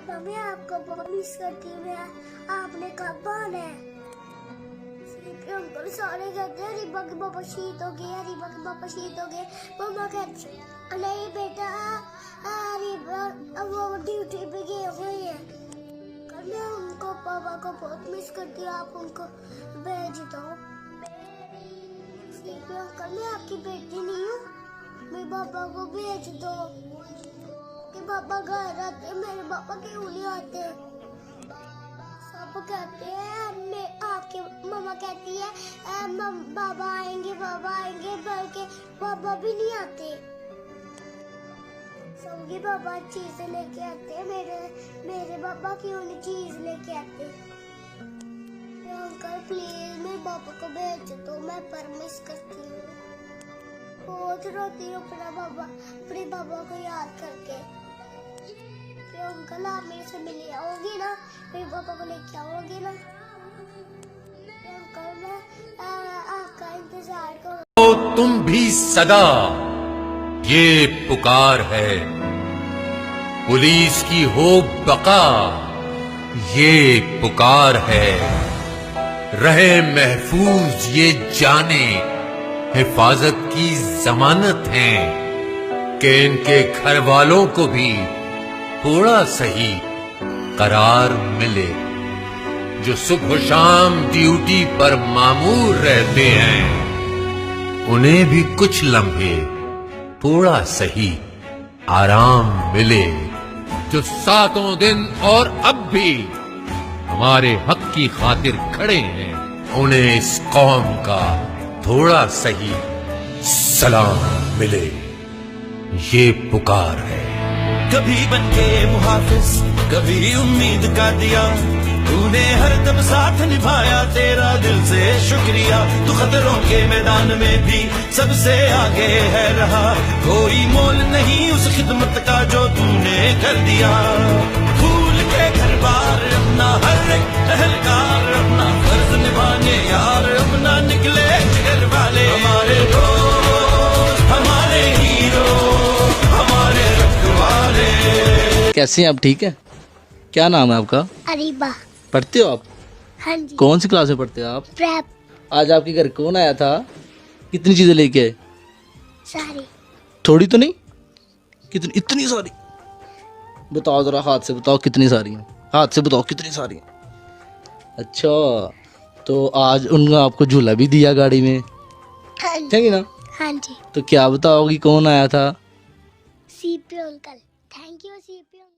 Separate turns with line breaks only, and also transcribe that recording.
Mummy आपको बहुत miss करती हूँ मैं। आपने कब आना है? अंकल सारे कहते हैं रिबा के पापा शहीद हो गए, रिबा के पापा शहीद हो गए। मम्मा कहती नहीं बेटा, रिबा वो ड्यूटी पे गए हुए हैं। मैं उनको पापा को बहुत मिस करती हूँ, आप उनको भेज दो। अंकल मैं आपकी बेटी नहीं हूँ, मेरे पापा को भेज दो कि पापा घर आते, मेरे पापा क्यों नहीं आते? सब कहते हैं, मैं आपकी मम्मा कहती है बाबा आएंगे बल्कि पापा भी नहीं आते। सबके पापा चीजें लेके आते हैं, मेरे पापा क्यों नहीं चीज लेके आते? अंकल प्लीज मेरे पापा को भेज दो, मैं परमिश करती हूँ। बहुत रोती हूँ अपने पापा को याद करके। अंकल आप मेरे से मिले आओगे ना, मेरे पापा को लेके आओगे ना? अंकल मैं आपका इंतजार करूँ।
तो तुम भी सदा, ये पुकार है पुलिस की हो बका, ये पुकार है रहे महफूज ये जाने, हिफाजत की जमानत है कि इनके घर वालों को भी थोड़ा सही करार मिले। जो सुबह शाम ड्यूटी पर मामूर रहते हैं, उन्हें भी कुछ लम्हे थोड़ा सही आराम मिले। जो सातों दिन और अब भी हमारे हक की खातिर खड़े हैं, उन्हें इस कौम का थोड़ा सही सलाम मिले। ये पुकार है।
कभी बनके मुहाफिज, कभी उम्मीद का दिया, तूने हर दम साथ निभाया, तेरा दिल से शुक्रिया। तू खतरों के मैदान में भी सबसे आगे है रहा, कोई मोल नहीं उस खिदमत का जो तूने कर दिया। भूल के घर बार अपना हर एक अहलकार, अपना फर्ज निभाने यार अपना निकले जिगर वाले। हमारे दोस्त, हमारे हीरो, हमारे रखवाले।
कैसे हैं आप? ठीक है। क्या नाम है आपका?
अरीबा।
पढ़ते हो आप?
हाँ जी।
कौन सी क्लास में पढ़ते हो आप?
प्रेप।
आज आपके घर कौन आया था? कितनी चीजें लेके आए?
सारी। थोड़ी
तो नहीं? कितनी? इतनी सारी? बताओ जरा, हाथ से बताओ कितनी सारी हैं। हाथ से बताओ कितनी सारी हैं। अच्छा, तो आज उन्होंने आपको झूला भी दिया गाड़ी में,
हाँ जी।
है कि ना?
हाँ जी।
तो क्या बताओगी कौन आया था?
CP uncle. Thank you CP uncle.